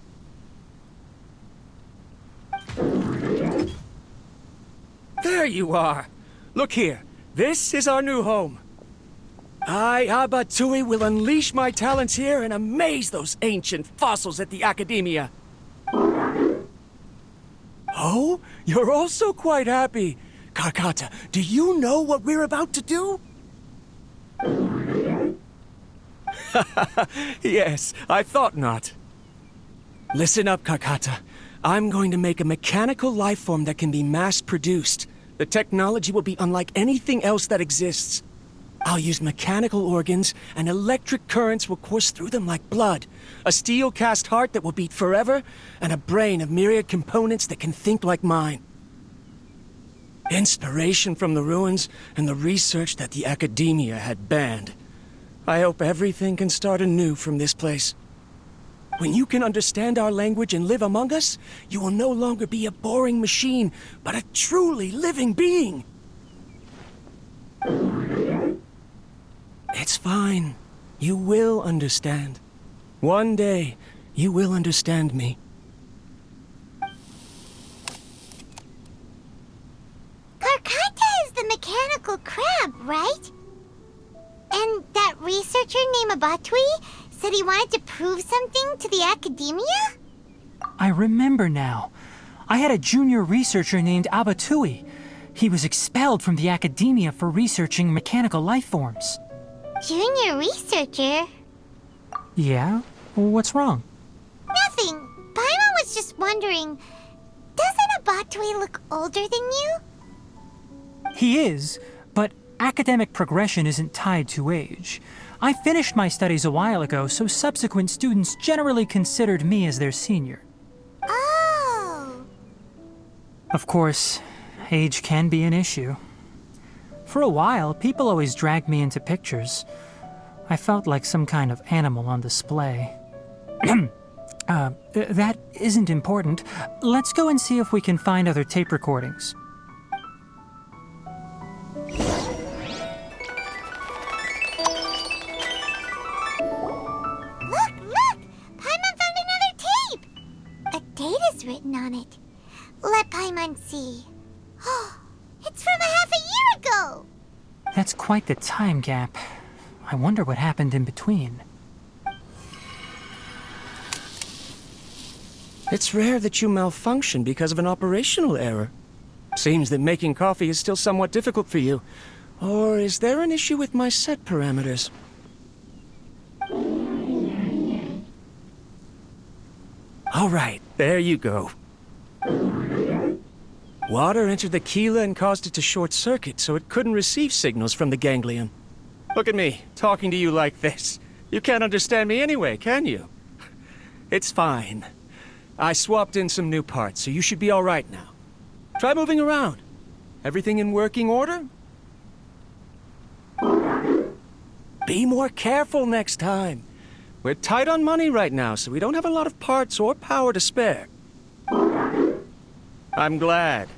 There you are. Look here. This is our new home. I, Abatsui, will unleash my talents here and amaze those ancient fossils at the Academia. Oh, you're also quite happy. Kakata, do you know what we're about to do? Yes, I thought not. Listen up, Kakata. I'm going to make a mechanical life form that can be mass-produced. The technology will be unlike anything else that exists. I'll use mechanical organs, and electric currents will course through them like blood. A steel-cast heart that will beat forever, and a brain of myriad components that can think like mine. Inspiration from the ruins and the research that the Academia had banned. I hope everything can start anew from this place. When you can understand our language and live among us, you will no longer be a boring machine, but a truly living being. It's fine. You will understand. One day, you will understand me. Karkata is the mechanical crab, right? And that researcher named Abatui said he wanted to prove something to the academia? I remember now. I had a junior researcher named Abatui. He was expelled from the academia for researching mechanical life forms. Junior researcher? Yeah? What's wrong? Nothing. Paimon was just wondering, doesn't Abatui look older than you? He is, but academic progression isn't tied to age. I finished my studies a while ago, so subsequent students generally considered me as their senior. Oh. Of course, age can be an issue. For a while, people always dragged me into pictures. I felt like some kind of animal on display. That isn't important. Let's go and see if we can find other tape recordings. Look! Paimon found another tape! A date is written on it. Let Paimon see. Oh, it's from half a year ago! That's quite the time gap. I wonder what happened in between. It's rare that you malfunction because of an operational error. Seems that making coffee is still somewhat difficult for you. Or is there an issue with my set parameters? All right, there you go. Water entered the chela and caused it to short-circuit, so it couldn't receive signals from the ganglion. Look at me, talking to you like this. You can't understand me anyway, can you? It's fine. I swapped in some new parts, so you should be all right now. Try moving around. Everything in working order? Be more careful next time. We're tight on money right now, so we don't have a lot of parts or power to spare. I'm glad.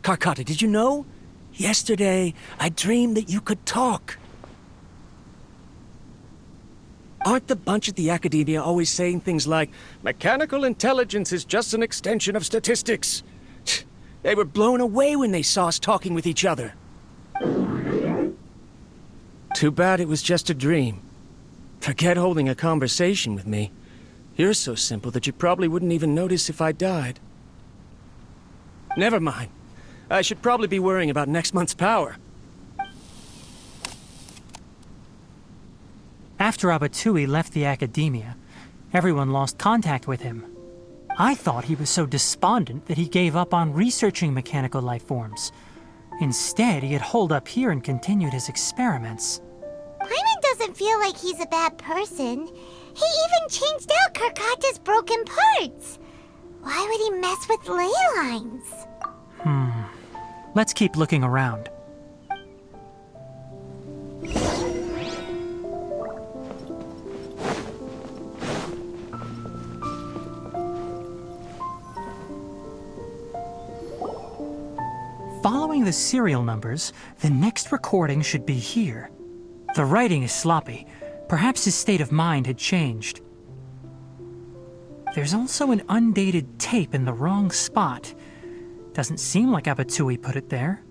Karkata, did you know? Yesterday, I dreamed that you could talk. Aren't the bunch at the academia always saying things like, mechanical intelligence is just an extension of statistics? They were blown away when they saw us talking with each other. Too bad it was just a dream. Forget holding a conversation with me. You're so simple that you probably wouldn't even notice if I died. Never mind. I should probably be worrying about next month's power. After Abatui left the academia, everyone lost contact with him. I thought he was so despondent that he gave up on researching mechanical life forms. Instead, he had holed up here and continued his experiments. Paimon doesn't feel like he's a bad person. He even changed out Karkata's broken parts. Why would he mess with ley lines? Let's keep looking around. Following the serial numbers, the next recording should be here. The writing is sloppy. Perhaps his state of mind had changed. There's also an undated tape in the wrong spot. Doesn't seem like Abatui put it there.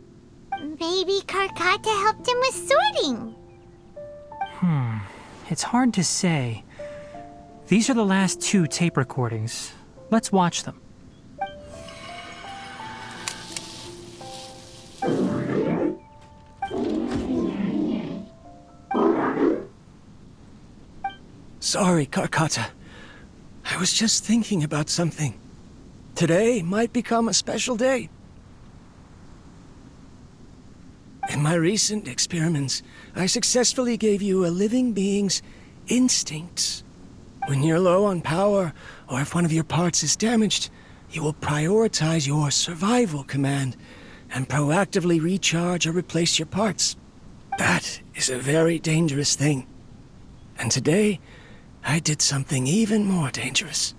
Maybe Karkata helped him with sorting. It's hard to say. These are the last 2 tape recordings. Let's watch them. Sorry, Karkata. I was just thinking about something. Today might become a special day. In my recent experiments, I successfully gave you a living being's instincts. When you're low on power, or if one of your parts is damaged, you will prioritize your survival command and proactively recharge or replace your parts. That is a very dangerous thing. And today, I did something even more dangerous.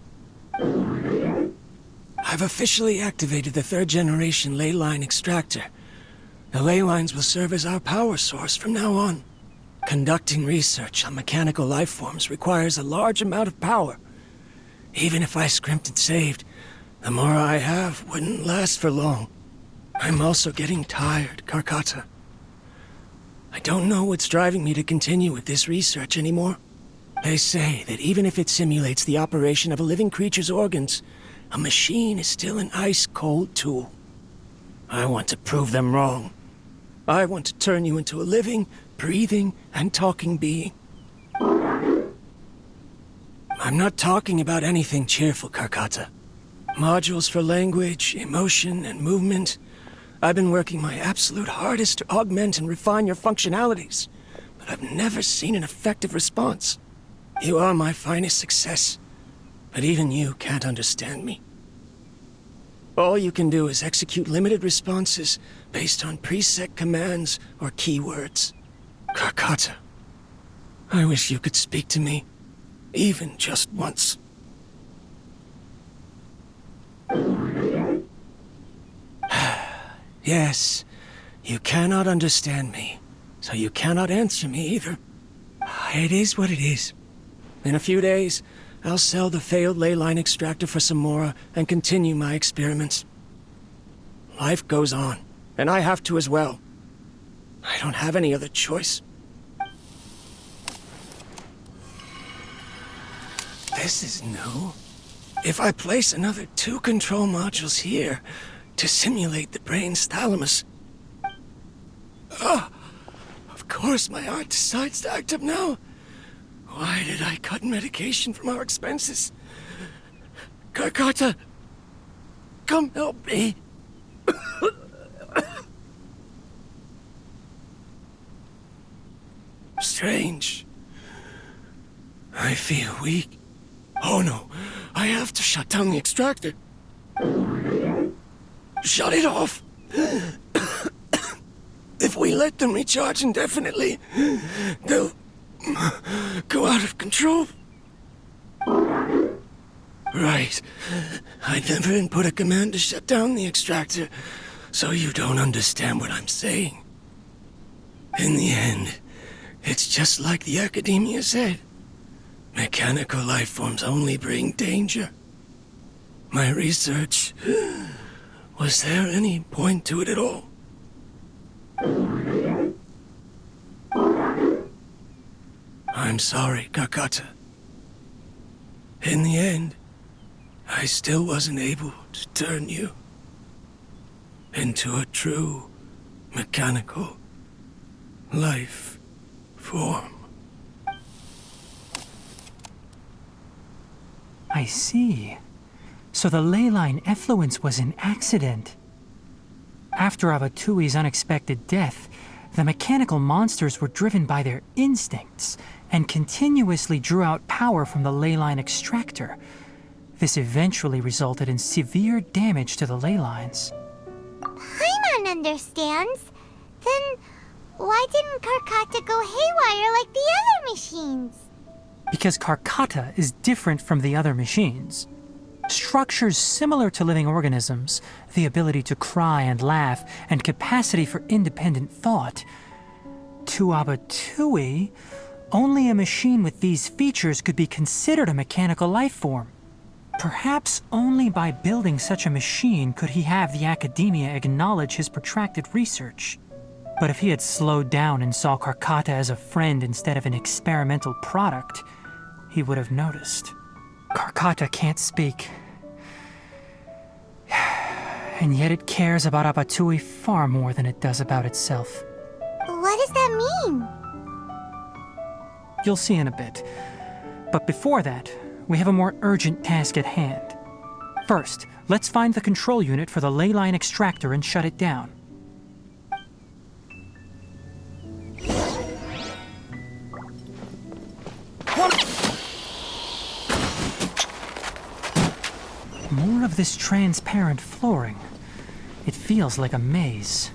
I've officially activated the 3rd generation ley line extractor. The ley lines will serve as our power source from now on. Conducting research on mechanical life forms requires a large amount of power. Even if I scrimped and saved, the more I have wouldn't last for long. I'm also getting tired, Karkata. I don't know what's driving me to continue with this research anymore. They say that even if it simulates the operation of a living creature's organs, a machine is still an ice-cold tool. I want to prove them wrong. I want to turn you into a living, breathing, and talking being. I'm not talking about anything cheerful, Karkata. Modules for language, emotion, and movement. I've been working my absolute hardest to augment and refine your functionalities, but I've never seen an effective response. You are my finest success, but even you can't understand me. All you can do is execute limited responses based on preset commands or keywords. Karkata, I wish you could speak to me, even just once. Yes, you cannot understand me, so you cannot answer me either. It is what it is. In a few days, I'll sell the failed ley line extractor for some more and continue my experiments. Life goes on, and I have to as well. I don't have any other choice. This is new. If I place another 2 control modules here to simulate the brain's thalamus... of course my heart decides to act up now. Why did I cut medication from our expenses? Karkata, come help me. Strange. I feel weak. Oh no, I have to shut down the extractor. Shut it off. If we let them recharge indefinitely, they'll go out of control. Right. I never input a command to shut down the extractor, so you don't understand what I'm saying. In the end, it's just like the Academia said. Mechanical life forms only bring danger. My research... Was there any point to it at all? I'm sorry, Karkata. In the end, I still wasn't able to turn you into a true mechanical life form. I see. So the ley line effluence was an accident. After Abatui's unexpected death, the mechanical monsters were driven by their instincts and continuously drew out power from the ley line extractor. This eventually resulted in severe damage to the ley lines. Paimon understands. Then why didn't Karkata go haywire like the other machines? Because Karkata is different from the other machines. Structures similar to living organisms, the ability to cry and laugh, and capacity for independent thought. To Abatui, only a machine with these features could be considered a mechanical life form. Perhaps only by building such a machine could he have the Academia acknowledge his protracted research. But if he had slowed down and saw Karkata as a friend instead of an experimental product, he would have noticed. Karkata can't speak. And yet it cares about Abatui far more than it does about itself. What does that mean? You'll see in a bit. But before that, we have a more urgent task at hand. First, let's find the control unit for the ley line extractor and shut it down. More of this transparent flooring. It feels like a maze.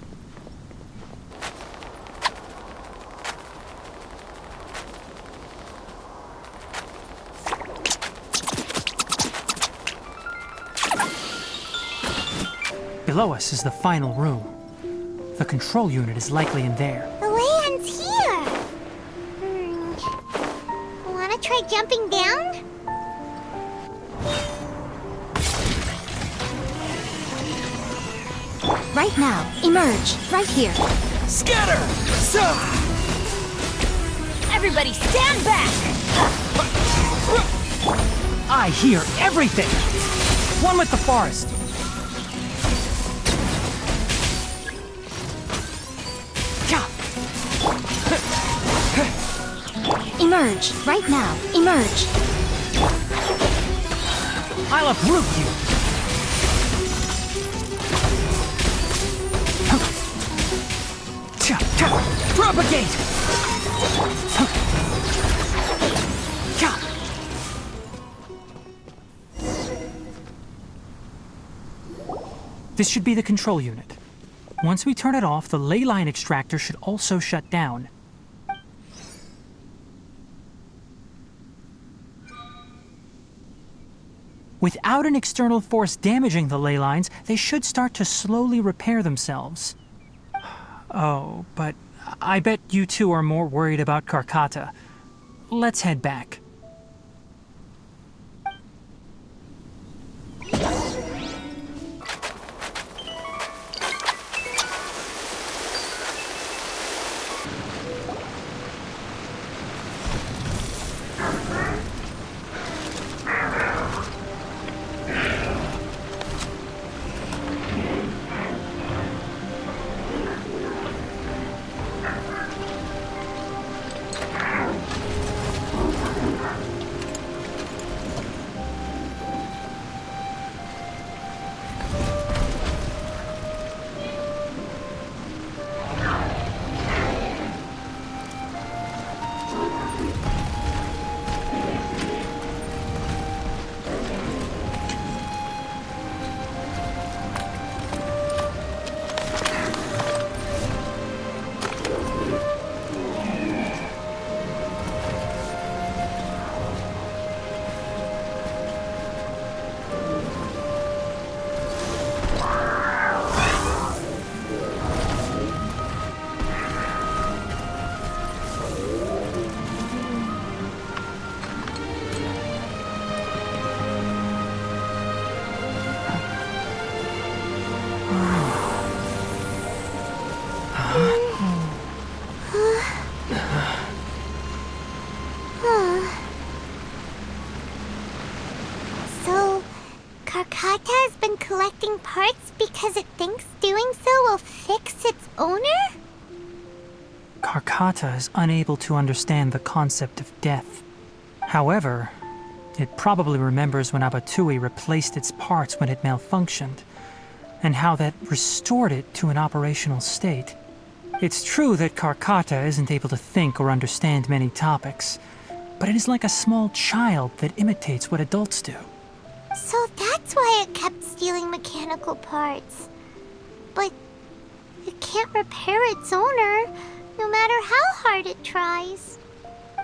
Below us is the final room. The control unit is likely in there. The way ends here. Wanna try jumping down? Right now, emerge. Right here. Scatter! Everybody stand back! I hear everything! One with the forest. Emerge. Right now. Emerge. I'll uproot you. Propagate! This should be the control unit. Once we turn it off, the ley line extractor should also shut down. Without an external force damaging the ley lines, they should start to slowly repair themselves. Oh, but I bet you two are more worried about Karkata. Let's head back. Karkata has been collecting parts because it thinks doing so will fix its owner? Karkata is unable to understand the concept of death. However, it probably remembers when Abatui replaced its parts when it malfunctioned, and how that restored it to an operational state. It's true that Karkata isn't able to think or understand many topics, but it is like a small child that imitates what adults do. So that's why it kept stealing mechanical parts. But it can't repair its owner, no matter how hard it tries.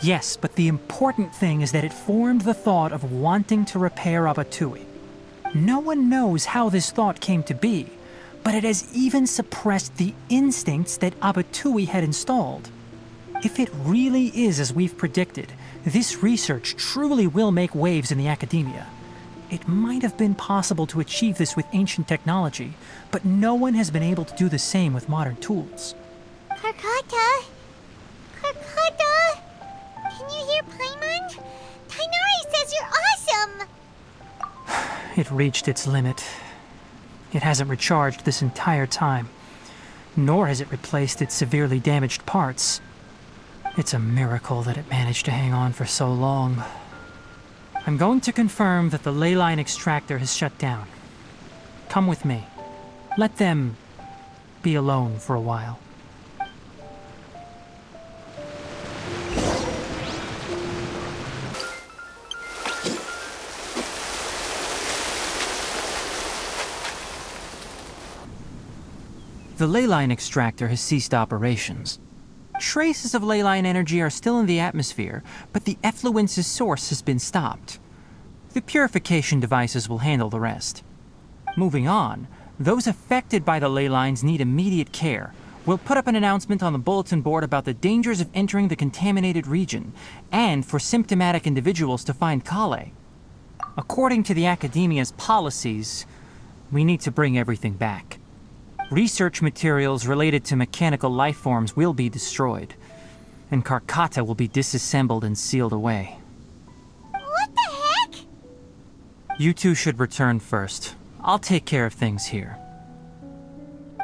Yes, but the important thing is that it formed the thought of wanting to repair Abatui. No one knows how this thought came to be, but it has even suppressed the instincts that Abatui had installed. If it really is as we've predicted, this research truly will make waves in the academia. It might have been possible to achieve this with ancient technology, but no one has been able to do the same with modern tools. Karkata? Karkata? Can you hear Paimon? Tainari says you're awesome! It reached its limit. It hasn't recharged this entire time, nor has it replaced its severely damaged parts. It's a miracle that it managed to hang on for so long. I'm going to confirm that the ley line extractor has shut down. Come with me. Let them be alone for a while. The ley line extractor has ceased operations. Traces of ley line energy are still in the atmosphere, but the effluence's source has been stopped. The purification devices will handle the rest. Moving on, Those affected by the ley lines need immediate care. We'll put up an announcement on the bulletin board about the dangers of entering the contaminated region, and for symptomatic individuals to find Kale. According to the Academia's policies, we need to bring everything back. Research materials related to mechanical life forms will be destroyed, and Karkata will be disassembled and sealed away. What the heck? You two should return first. I'll take care of things here.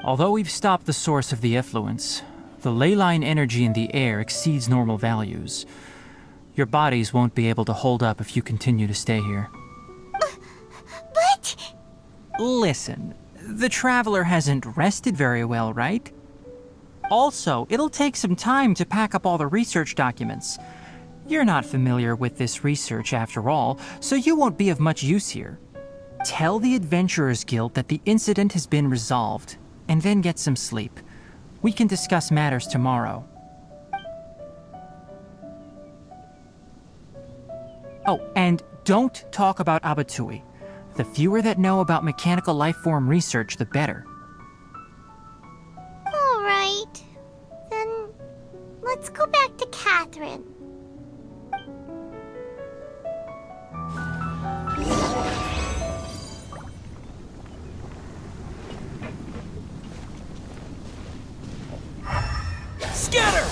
Although we've stopped the source of the effluence, the ley line energy in the air exceeds normal values. Your bodies won't be able to hold up if you continue to stay here. But... Listen, the Traveler hasn't rested very well, right? Also, it'll take some time to pack up all the research documents. You're not familiar with this research after all, so you won't be of much use here. Tell the Adventurers Guild that the incident has been resolved, and then get some sleep. We can discuss matters tomorrow. Oh, and don't talk about Abatui. The fewer that know about mechanical life form research, the better. All right. Then let's go back to Catherine. Scatter!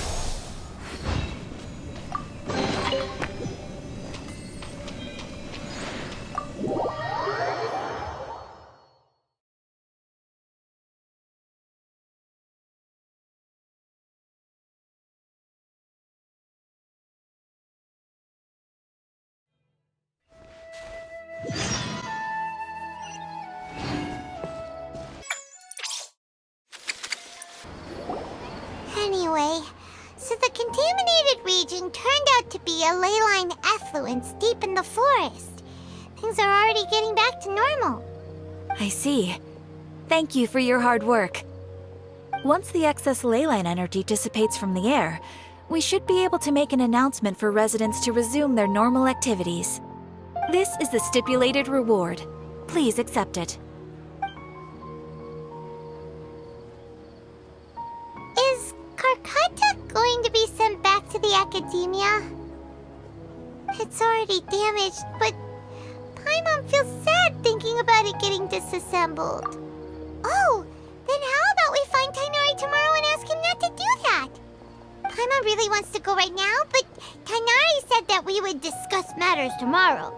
Anyway, so the contaminated region turned out to be a ley line effluence deep in the forest. Things are already getting back to normal. I see. Thank you for your hard work. Once the excess ley line energy dissipates from the air, we should be able to make an announcement for residents to resume their normal activities. This is the stipulated reward. Please accept it. Is Karkata going to be sent back to the Academia? It's already damaged, but Paimon feels sad thinking about it getting disassembled. Oh, then how about we find Tainari tomorrow and ask him not to do that? Paimon really wants to go right now, but Tainari said that we would discuss matters tomorrow.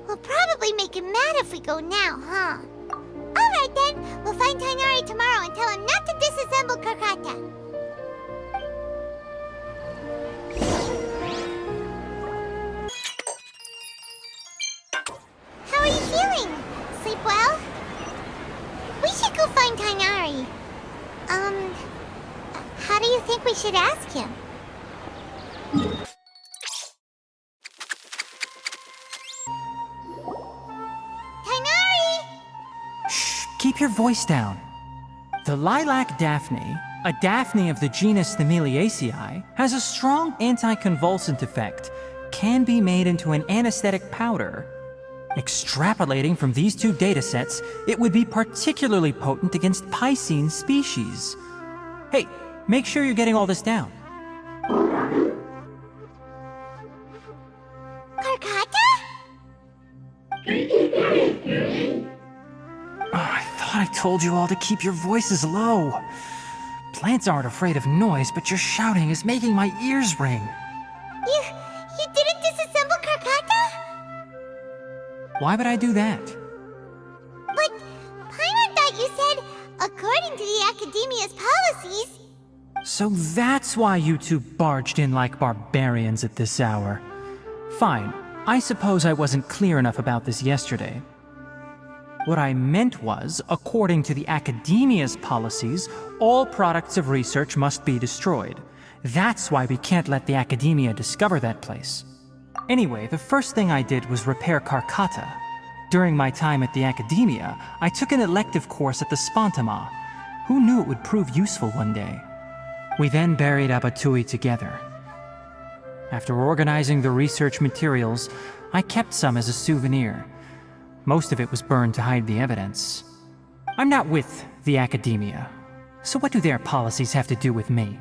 We'll probably make him mad if we go now, huh? Alright then, we'll find Tainari tomorrow and tell him not to disassemble Karkata. How are you feeling? Sleep well? We should go find Tainari. How do you think we should ask him? Tainari! Shh, keep your voice down. The lilac daphne, a daphne of the genus Thameliaceae, has a strong anticonvulsant effect, can be made into an anesthetic powder. Extrapolating from these two datasets, it would be particularly potent against Piscine species. Hey, make sure you're getting all this down. Karkata? I thought I told you all to keep your voices low. Plants aren't afraid of noise, but your shouting is making my ears ring. You didn't disassemble Karkata? Why would I do that? But Paimon thought you said, according to the Academia's policies... So that's why you two barged in like barbarians at this hour. Fine, I suppose I wasn't clear enough about this yesterday. What I meant was, according to the Academia's policies, all products of research must be destroyed. That's why we can't let the Academia discover that place. Anyway, the first thing I did was repair Karkata. During my time at the Academia, I took an elective course at the Spontama. Who knew it would prove useful one day? We then buried Abatui together. After organizing the research materials, I kept some as a souvenir. Most of it was burned to hide the evidence. I'm not with the academia, so what do their policies have to do with me?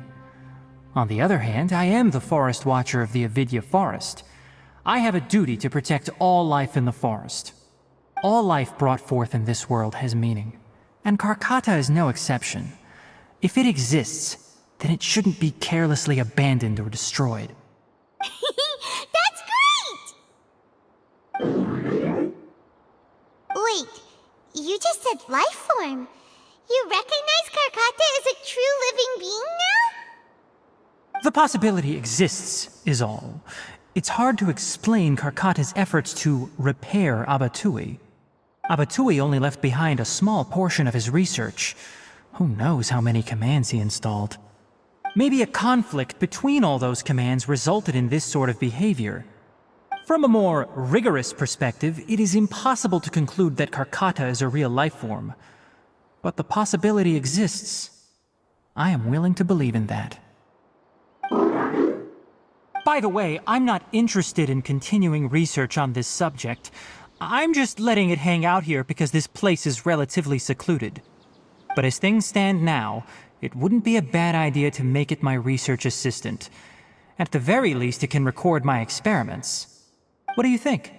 On the other hand, I am the Forest Watcher of the Avidya Forest. I have a duty to protect all life in the forest. All life brought forth in this world has meaning, and Karkata is no exception. If it exists, then it shouldn't be carelessly abandoned or destroyed. That's great! Wait, you just said life form. You recognize Karkata as a true living being now? The possibility exists, is all. It's hard to explain Karkata's efforts to repair Abatui. Abatui only left behind a small portion of his research. Who knows how many commands he installed? Maybe a conflict between all those commands resulted in this sort of behavior. From a more rigorous perspective, it is impossible to conclude that Karkata is a real life form. But the possibility exists. I am willing to believe in that. By the way, I'm not interested in continuing research on this subject. I'm just letting it hang out here because this place is relatively secluded. But as things stand now, it wouldn't be a bad idea to make it my research assistant. At the very least, it can record my experiments. What do you think?